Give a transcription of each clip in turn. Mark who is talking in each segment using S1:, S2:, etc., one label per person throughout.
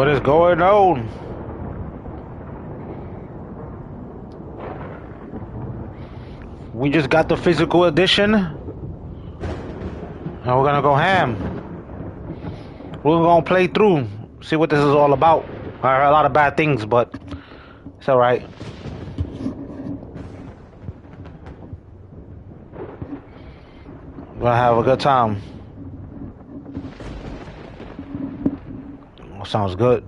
S1: What is going on? We just got the physical edition. And we're gonna go ham. We're gonna play through, see what this is all about. I heard a lot of bad things, but it's alright. We're gonna have a good time. Sounds good.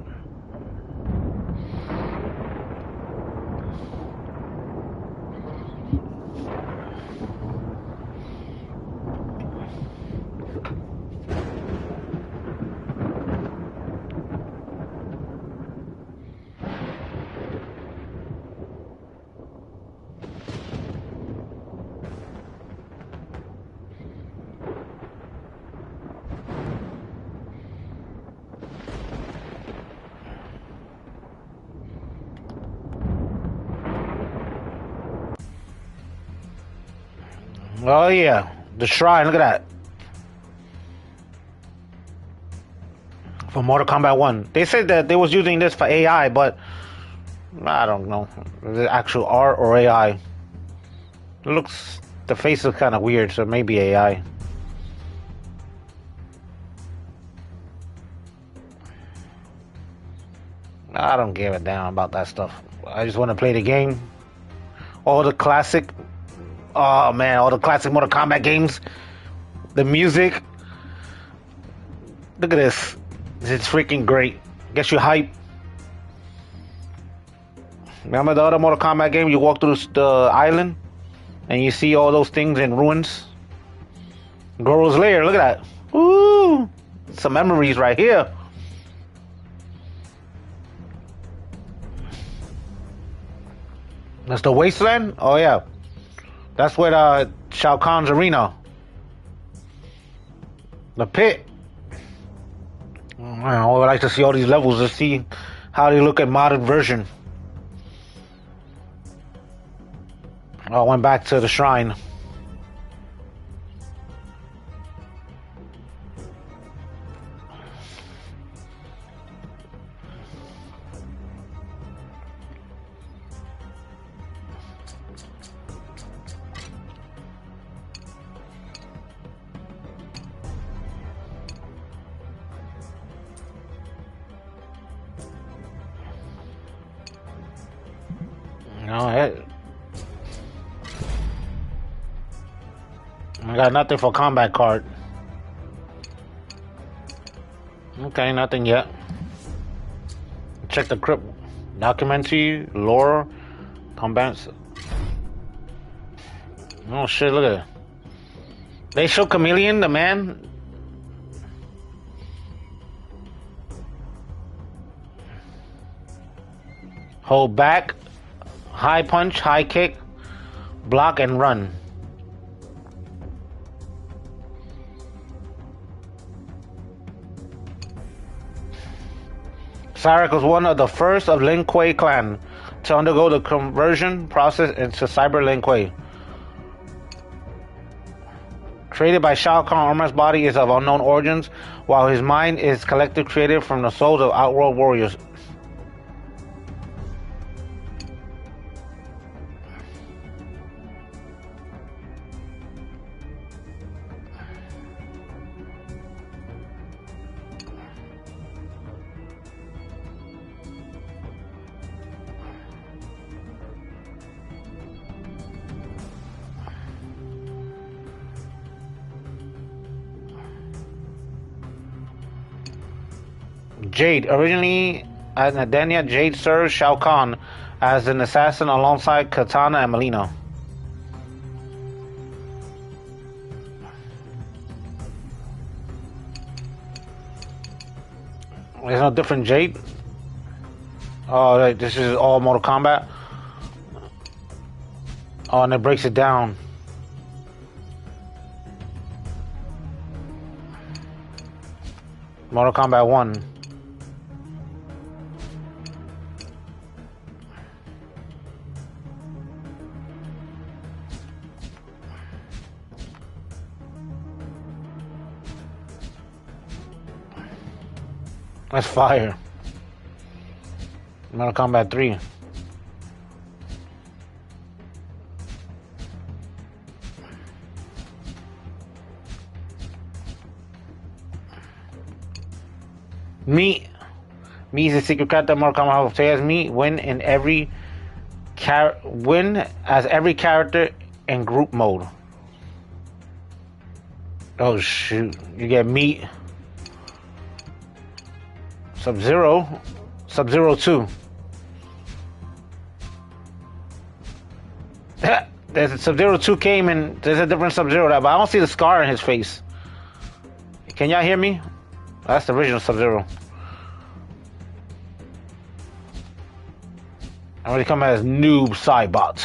S1: Oh yeah, the shrine, look at that. For Mortal Kombat 1. They said that they was using this for AI, but I don't know. Is it actual art or AI? It looks, the face is kind of weird, so maybe AI. I don't give a damn about that stuff. I just want to play the game. All the classic, oh man, all the classic Mortal Kombat games. The music. Look at this. It's freaking great. Gets you hype. Remember the other Mortal Kombat game? You walk through the island and you see all those things in ruins. Goro's lair, look at that. Woo! Some memories right here. That's the wasteland? Oh yeah. That's where Shao Kahn's arena. The pit. Oh, man, I would like to see all these levels to see how they look at modern version. I went back to the shrine. I got nothing for combat card. Okay, nothing yet. Check the crypt. Documentary, lore, combat. Oh shit, look at it. They show Chameleon, the man. Hold back, high punch, high kick, block and run. Cyrax was one of the first of Lin Kuei clan to undergo the conversion process into Cyber Lin Kuei. Created by Shao Kahn, Armor's body is of unknown origins, while his mind is collective created from the souls of outworld warriors. Jade. Originally, as Nadenia, Jade served Shao Kahn as an assassin alongside Katana and Melina. There's no different Jade. Oh, this is all Mortal Kombat. Oh, and it breaks it down. Mortal Kombat 1. That's fire. Mortal Kombat 3. Meat. Me is a secret character. Mortal Kombat say as me. Win as every character in group mode. Oh shoot! You get Meat. Sub-Zero. Sub-Zero 2. There's Sub-Zero 2 came and there's a different Sub-Zero, but I don't see the scar in his face. Can y'all hear me? That's the original Sub-Zero. I already come as Noob Saibot.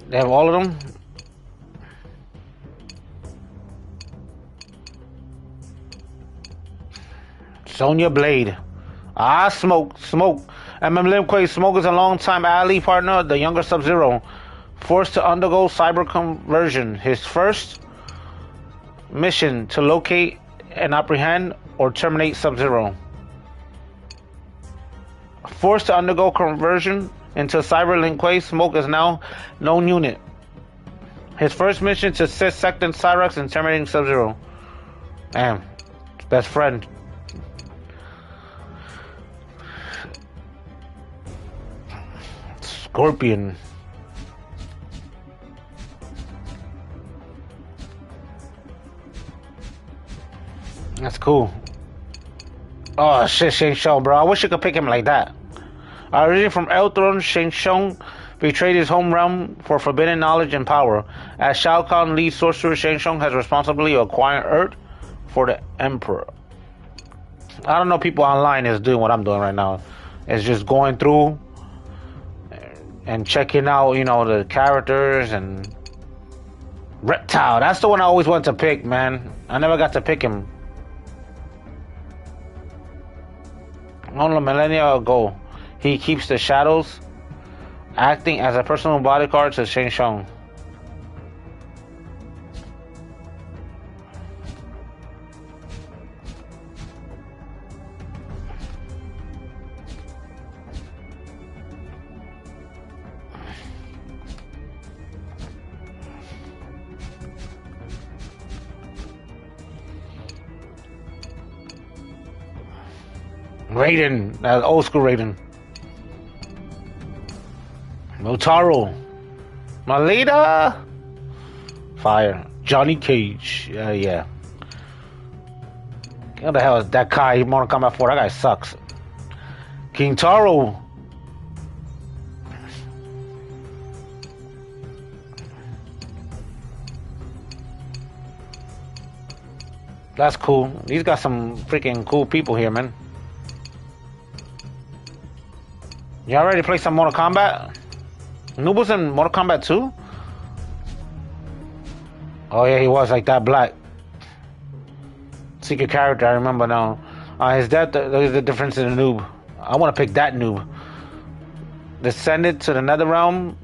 S1: They have all of them. Sonya Blade. Smoke. MM Lim Kuei. Smoke is a long-time ally partner, the younger Sub-Zero. Forced to undergo cyber conversion. His first mission to locate and apprehend or terminate Sub-Zero. Forced to undergo conversion into Cyber Lin Kuei, Smoke is now known unit. His first mission to assist Second Cyrax in terminating Sub-Zero. Damn. Best friend. Scorpion. That's cool. Oh shit, Shang Tsung, bro. I wish you could pick him like that. Originally from Eltron, Shang Tsung betrayed his home realm for forbidden knowledge and power. As Shao Kahn lead sorcerer, Shang Tsung has responsibility of acquiring Earth for the Emperor. I don't know, people online is doing what I'm doing right now. It's just going through and checking out, you know, the characters and Reptile. That's the one I always wanted to pick, man. I never got to pick him. Only a millennia ago, he keeps the shadows, acting as a personal bodyguard to Shang Tsung. Raiden, that old school Raiden. Motaro. Malita. Fire. Johnny Cage. Yeah. What the hell is that guy? Mortal Kombat 4. That guy sucks. King Taro. That's cool. He's got some freaking cool people here, man. Y'all ready to play some Mortal Kombat? Noob was in Mortal Kombat 2? Oh yeah, he was like that black. Secret character, I remember now. His death, there's the difference in the Noob. I want to pick that Noob. Descended to the Netherrealm,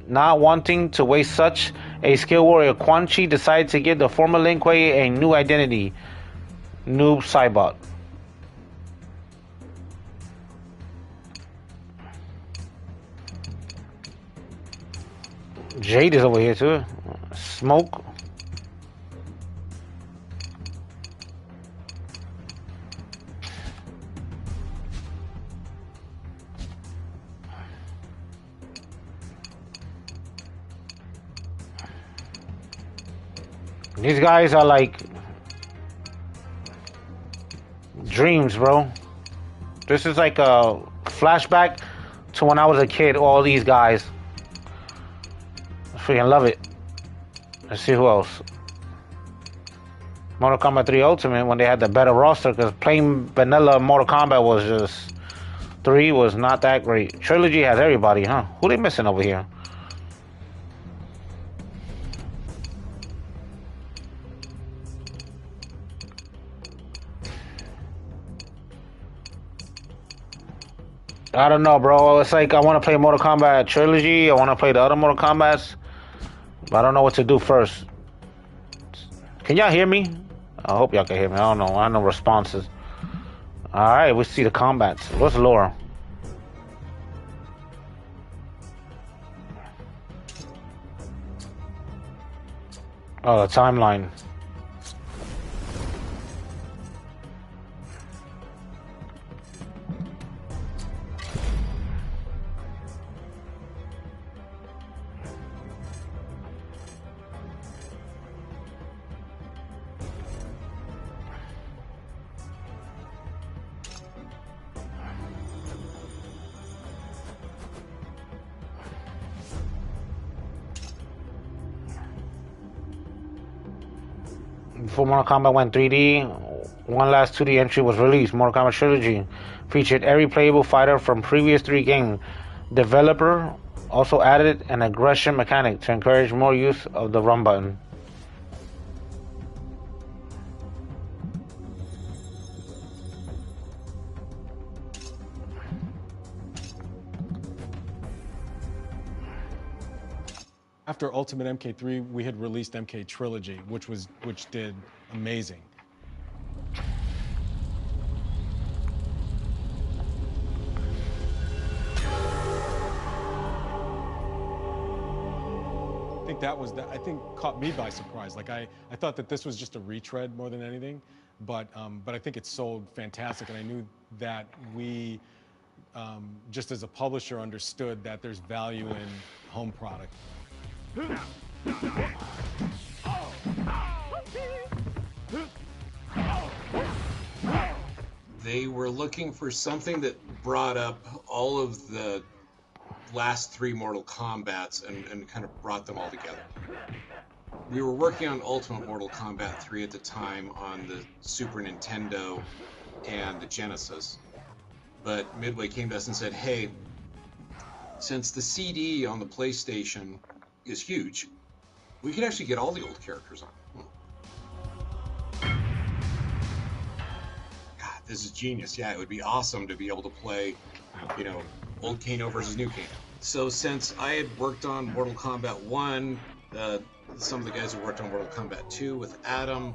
S1: not wanting to waste such a skilled warrior, Quan Chi decided to give the former Lin Kuei a new identity. Noob Saibot. Jade is over here too. Smoke. These guys are like dreams, bro. This is like a flashback to when I was a kid, all these guys. I freaking love it. Let's see who else. Mortal Kombat 3 Ultimate, when they had the better roster, because plain vanilla Mortal Kombat was just 3 was not that great. Trilogy has everybody, huh? Who they missing over here? I don't know, bro. It's like I want to play Mortal Kombat Trilogy. I want to play the other Mortal Kombats, but I don't know what to do first. Can y'all hear me? I hope y'all can hear me. I don't know. I have no responses. All right, we see the combats. What's lore? Oh, the timeline. Before Mortal Kombat went 3D, one last 2D entry was released. Mortal Kombat Trilogy featured every playable fighter from previous 3 games. Developer also added an aggression mechanic to encourage more use of the run button.
S2: After Ultimate MK3, we had released MK Trilogy, which did amazing. I think caught me by surprise. Like I thought that this was just a retread more than anything, but I think it sold fantastic, and I knew that we, just as a publisher, understood that there's value in home product.
S3: They were looking for something that brought up all of the last 3 Mortal Kombats and kind of brought them all together. We were working on Ultimate Mortal Kombat 3 at the time on the Super Nintendo and the Genesis, but Midway came to us and said, hey, since the CD on the PlayStation is huge, we could actually get all the old characters on. God, this is genius. Yeah, it would be awesome to be able to play, you know, old Kano versus new Kano. So since I had worked on Mortal Kombat 1, some of the guys who worked on Mortal Kombat 2 with Adam,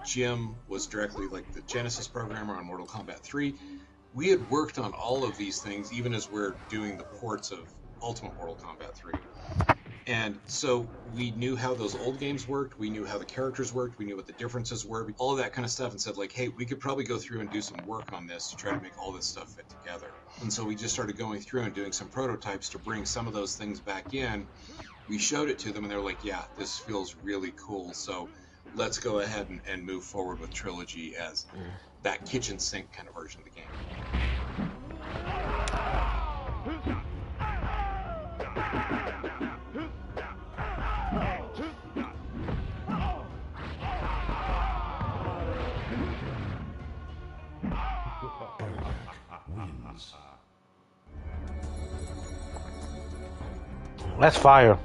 S3: Jim was directly like the Genesis programmer on Mortal Kombat 3. We had worked on all of these things even as we're doing the ports of Ultimate Mortal Kombat 3. And so we knew how those old games worked, we knew how the characters worked, we knew what the differences were, all of that kind of stuff, and said like, hey, we could probably go through and do some work on this to try to make all this stuff fit together. And so we just started going through and doing some prototypes to bring some of those things back in. We showed it to them and they're like, yeah, this feels really cool, so let's go ahead and move forward with Trilogy as that kitchen sink kind of version of the game.
S1: That's fire.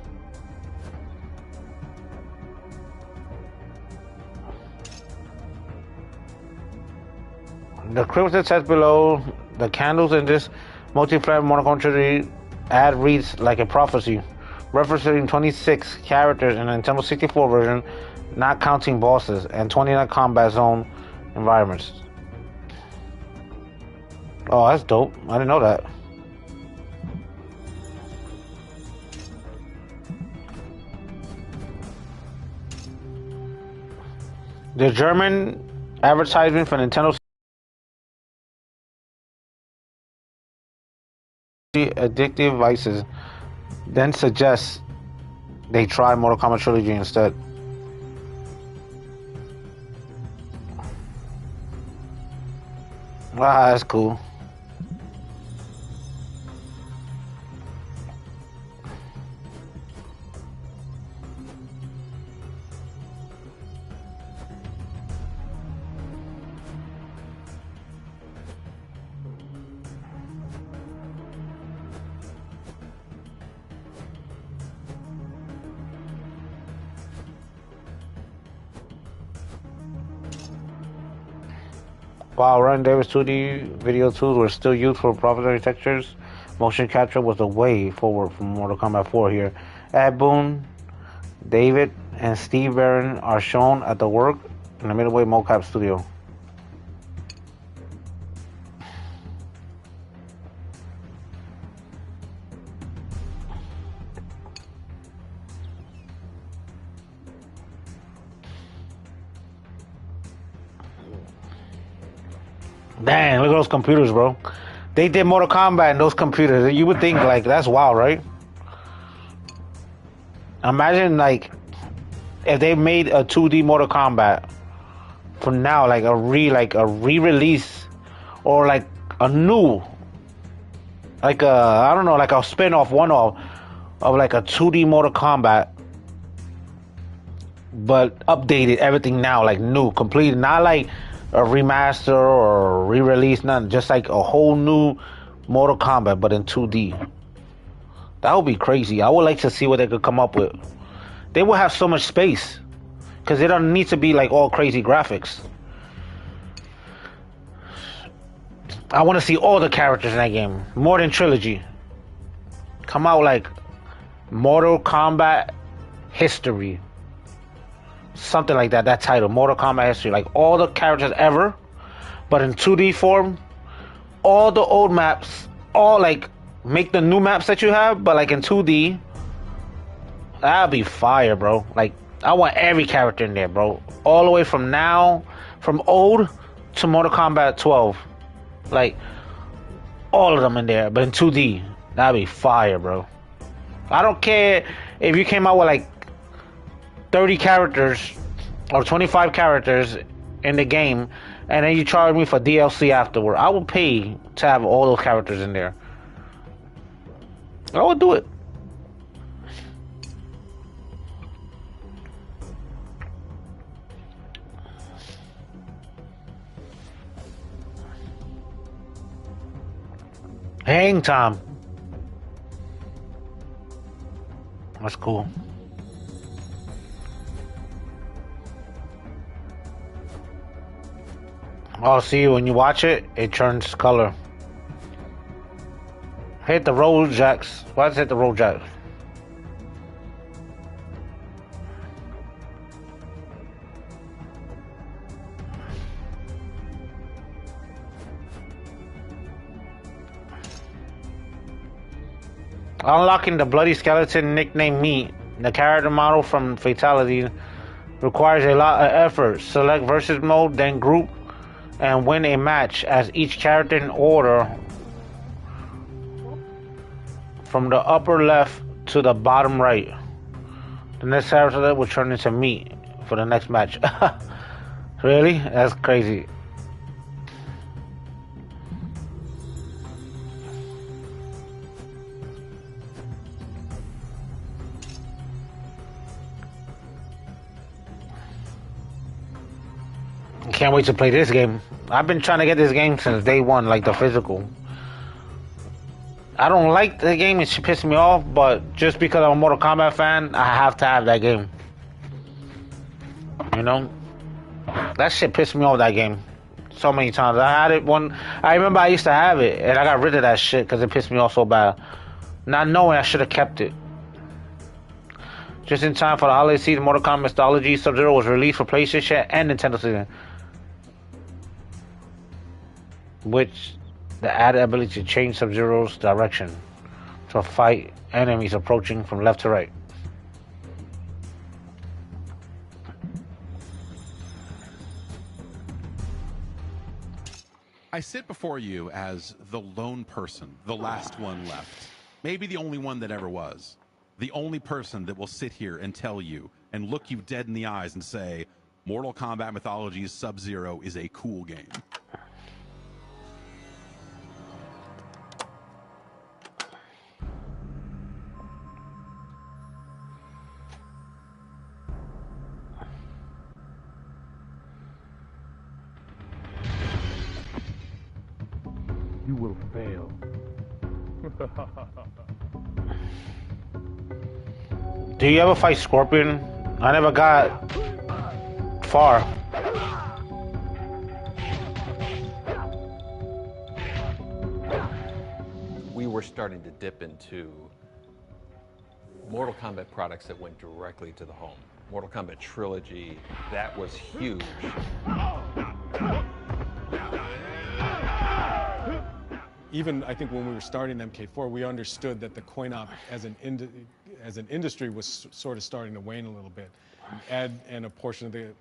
S1: The cryptid says below, the candles in this multi-player Mortal Kombat Trilogy ad reads like a prophecy, referencing 26 characters in the Nintendo 64 version, not counting bosses, and 29 combat zone environments. Oh, that's dope. I didn't know that. The German advertisement for Nintendo addictive vices then suggests they try Mortal Kombat Trilogy instead. Ah, that's cool. While Ryan Davis 2D video tools were still used for proprietary textures, motion capture was the way forward for Mortal Kombat 4 here. Ed Boon, David, and Steve Barron are shown at the work in the Midway Mocap Studio. Dang, look at those computers, bro. They did Mortal Kombat in those computers. You would think, like, that's wild, right? Imagine, like, if they made a 2D Mortal Kombat for now, like a re-release, or like a new, like a, I don't know, like a spin-off, one-off of like a 2D Mortal Kombat, but updated everything now, like new, complete, not like a remaster or re-release, none, just like a whole new Mortal Kombat, but in 2D. That would be crazy. I would like to see what they could come up with. They will have so much space, because they don't need to be like all crazy graphics. I want to see all the characters in that game, more than Trilogy. Come out like Mortal Kombat History, something like that. That title, Mortal Kombat History, like all the characters ever, but in 2D form. All the old maps, all like make the new maps that you have, but like in 2D. That'd be fire, bro. Like, I want every character in there, bro. All the way from now, from old to Mortal Kombat 12. Like, all of them in there, but in 2D. That'd be fire, bro. I don't care if you came out with like 30 characters or 25 characters in the game, and then you charge me for DLC afterward. I will pay to have all those characters in there. I would do it. Hang time. That's cool. Oh, see, when you watch it, it turns color. Hit the roll jacks. Why does it hit the roll jacks? Unlocking the Bloody Skeleton, nicknamed Meat, the character model from Fatality, requires a lot of effort. Select versus mode, then group, and win a match as each character in order from the upper left to the bottom right. The next character will turn into Meat for the next match. Really? That's crazy. Can't wait to play this game. I've been trying to get this game since day one, like the physical. I don't like the game, it should piss me off, but just because I'm a Mortal Kombat fan, I have to have that game. You know? That shit pissed me off, that game. So many times. I had it one. I remember I used to have it, and I got rid of that shit because it pissed me off so bad. Not knowing I should have kept it. Just in time for the holiday season, Mortal Kombat Mythology Sub-Zero was released for PlayStation and Nintendo Switch, which the added ability to change Sub-Zero's direction to fight enemies approaching from left to right.
S4: I sit before you as the lone person, the last one left. Maybe the only one that ever was. The only person that will sit here and tell you and look you dead in the eyes and say, Mortal Kombat Mythology's Sub-Zero is a cool game.
S5: You will fail.
S1: Do you ever fight Scorpion? I never got far.
S6: were starting to dip into Mortal Kombat products that went directly to the home. Mortal Kombat Trilogy, that was huge.
S2: Even I think when we were starting MK4, we understood that the coin op as an industry was sort of starting to wane a little bit. Ed and a portion of the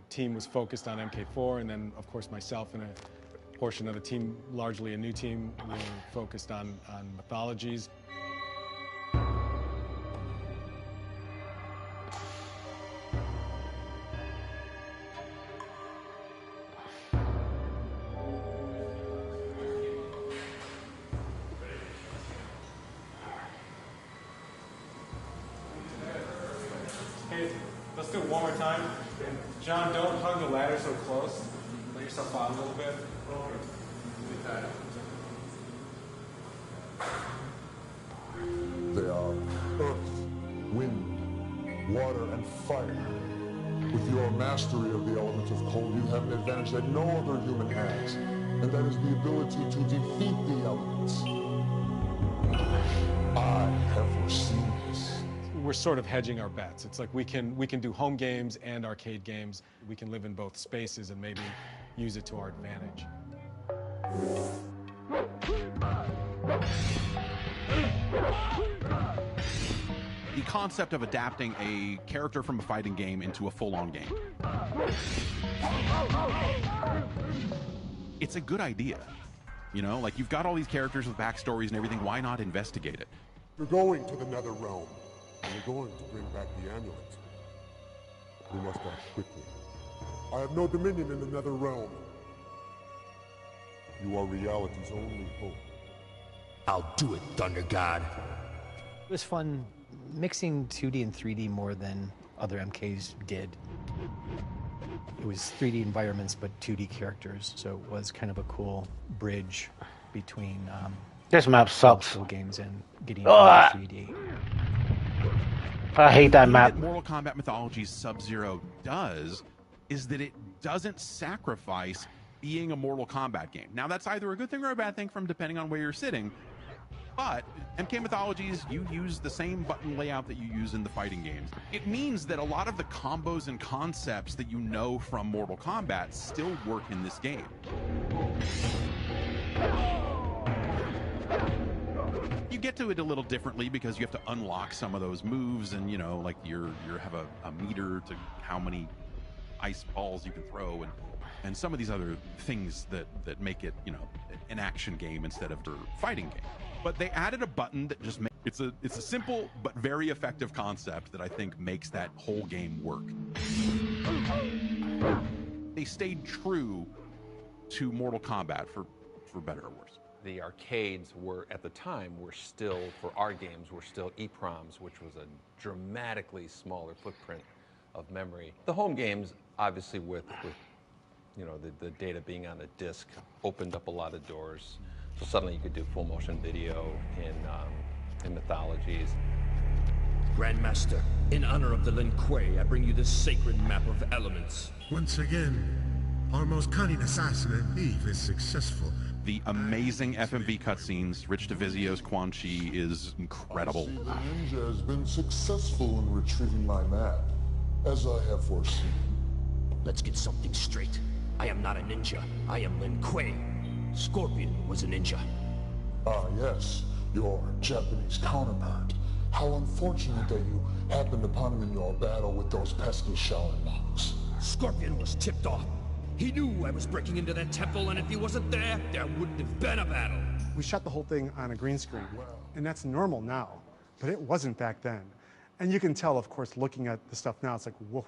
S2: team was focused on MK4, and then of course myself and a portion of the team, largely a new team, were focused on mythologies. Hey, let's do it one more time. John, don't hug the ladder so close. Let yourself out a little bit.
S7: They are earth, wind, water, and fire. With your mastery of the elements of cold, you have an advantage that no other human has, and that is the ability to defeat the elements. I have foreseen this.
S2: We're sort of hedging our bets. It's like we can do home games and arcade games. We can live in both spaces and maybe use it to our advantage.
S4: The concept of adapting a character from a fighting game into a full-on game. It's a good idea. You know, like you've got all these characters with backstories and everything, why not investigate it?
S7: You're going to the Nether Realm. We're going to bring back the amulet. We must act quickly. I have no dominion in the Nether Realm. You are reality's only hope.
S8: I'll do it, Thunder God.
S9: It was fun mixing 2D and 3D more than other MKs did. It was 3D environments, but 2D characters, so it was kind of a cool bridge between
S1: This map sucks.
S9: games and getting into 3D.
S1: I hate that map.
S4: What Mortal Kombat Mythologies Sub-Zero does is that it doesn't sacrifice being a Mortal Kombat game. Now, that's either a good thing or a bad thing from depending on where you're sitting, but MK Mythologies, you use the same button layout that you use in the fighting games. It means that a lot of the combos and concepts that you know from Mortal Kombat still work in this game. You get to it a little differently because you have to unlock some of those moves, and you know, like you have a meter to how many ice balls you can throw, and some of these other things that make it, you know, an action game instead of a fighting game. But they added a button that just makes it's a simple but very effective concept that I think makes that whole game work. They stayed true to Mortal Kombat for better or worse.
S6: The arcades were, at the time, were still, for our games, were still EPROMs, which was a dramatically smaller footprint of memory. The home games, obviously with you know, the data being on a disc, opened up a lot of doors. So suddenly you could do full motion video in Mythologies.
S8: Grandmaster, in honor of the Lin Kuei, I bring you this sacred map of elements.
S10: Once again, our most cunning assassin and thief is successful.
S4: The amazing FMV cutscenes, Rich DeVizio's Quan Chi is incredible.
S7: I see the ninja has been successful in retrieving my map, as I have foreseen.
S8: Let's get something straight. I am not a ninja. I am Lin Kuei. Scorpion was a ninja.
S7: Ah, yes, your Japanese counterpart. How unfortunate that you happened upon him in your battle with those pesky Shaolin monks.
S8: Scorpion was tipped off. He knew I was breaking into that temple, and if he wasn't there, there wouldn't have been a battle.
S11: We shot the whole thing on a green screen, and that's normal now, but it wasn't back then. And you can tell, of course, looking at the stuff now, it's like, whoa.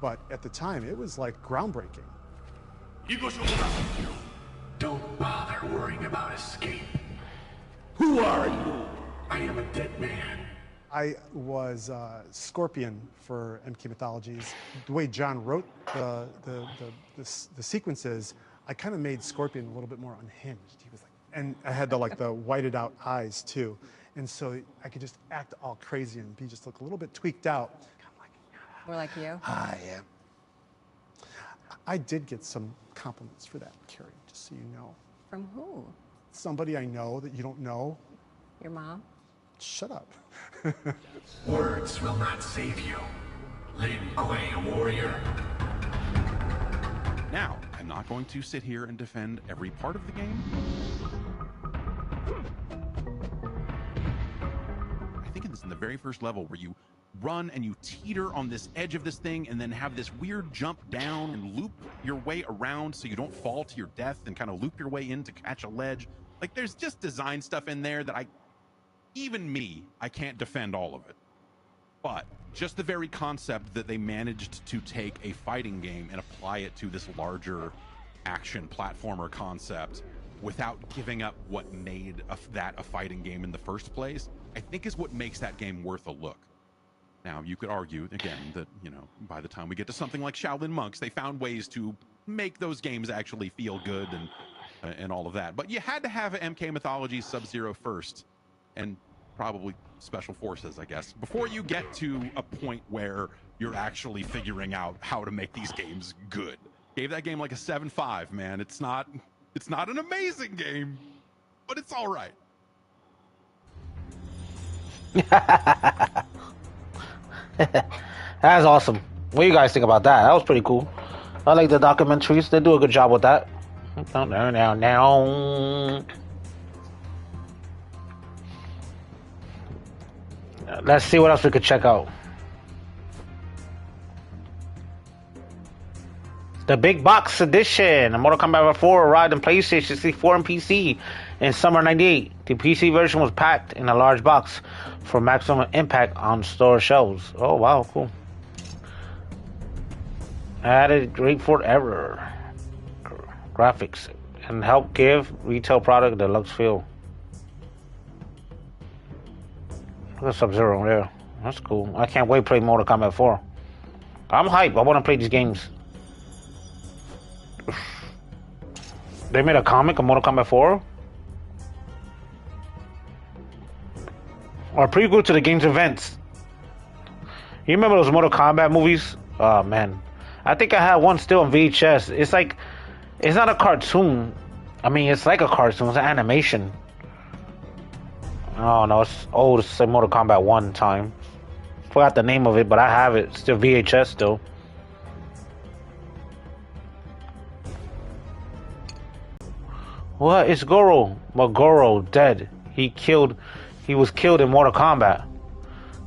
S11: But at the time, it was like groundbreaking.
S10: Don't bother worrying about escape.
S8: Who are you?
S10: I am a dead man.
S11: I was Scorpion for MK Mythologies. The way John wrote the sequences, I kind of made Scorpion a little bit more unhinged. He was like, and I had the whited out eyes too, and so I could just act all crazy and be just look a little bit tweaked out.
S12: More like you.
S11: I am. I did get some compliments for that, Carrie, just so you know.
S12: From who?
S11: somebody I know that you don't know.
S12: Your mom?
S11: Shut up.
S8: Words will not save you. Lin Kuei, a warrior.
S4: Now, I'm not going to sit here and defend every part of the game. I think it's in the very first level where you run and you teeter on this edge of this thing and then have this weird jump down and loop your way around so you don't fall to your death and kind of loop your way in to catch a ledge. Like, there's just design stuff in there that I can't defend all of it. But just the very concept that they managed to take a fighting game and apply it to this larger action platformer concept without giving up what made that a fighting game in the first place, I think is what makes that game worth a look. Now, you could argue, again, that, you know, by the time we get to something like Shaolin Monks, they found ways to make those games actually feel good and all of that. But you had to have MK Mythology Sub-Zero first, and probably Special Forces, I guess, before you get to a point where you're actually figuring out how to make these games good. Gave that game like a 7.5, man. It's not an amazing game, but it's all right.
S1: That's awesome. What do you guys think about that? That was pretty cool. I like the documentaries. They do a good job with that. Now. Let's see what else we could check out. The Big Box Edition. Mortal Kombat 4 arrived on PlayStation 64 and PC in summer '98. The PC version was packed in a large box for maximum impact on store shelves. Oh wow, cool. Added great forever graphics and help give retail product the deluxe feel. Look at Sub-Zero there. That's cool. I can't wait to play Mortal Kombat 4. I'm hyped. I want to play these games. They made a comic of Mortal Kombat 4? Or prequel to the game's events. You remember those Mortal Kombat movies? Oh man. I think I had one still on VHS. It's like, it's not a cartoon. I mean, it's like a cartoon. It's an animation. Oh no, it's old. It's like Mortal Kombat 1 time. Forgot the name of it, but I have it. Still VHS still. What? It's Goro. But Goro dead. He was killed in Mortal Kombat.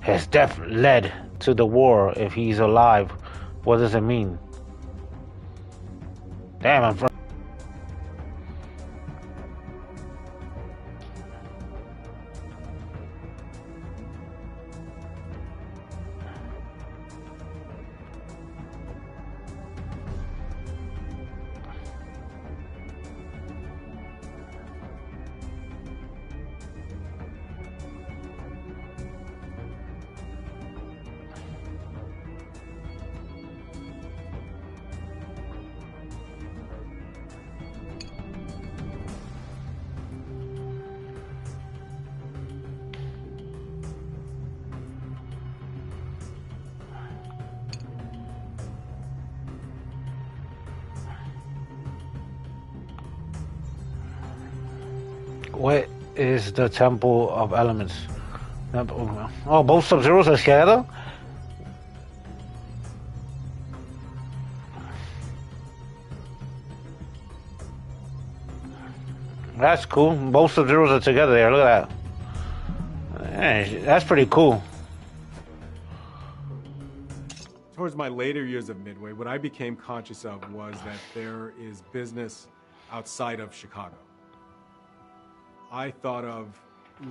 S1: His death led to the war. If he's alive, what does it mean? Damn, I'm from What is the Temple of Elements? Oh, both Sub-Zeros are together? That's cool. Both Sub-Zeros are together there. Look at that. Hey, that's pretty cool.
S2: Towards my later years of Midway, what I became conscious of was that there is business outside of Chicago. I thought of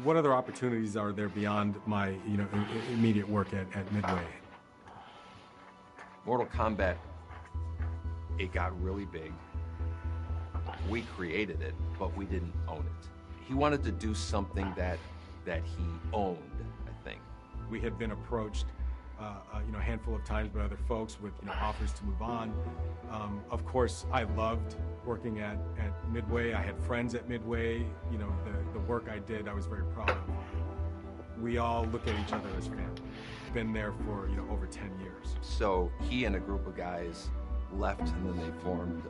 S2: what other opportunities are there beyond my, immediate work at Midway.
S6: Mortal Kombat, it got really big. We created it, but we didn't own it. He wanted to do something that he owned, I think.
S2: We had been approached a handful of times by other folks with offers to move on. Of course, I loved working at Midway. I had friends at Midway. The work I did, I was very proud of. We all look at each other as family. Been there for over 10 years.
S6: So he and a group of guys left, and then they formed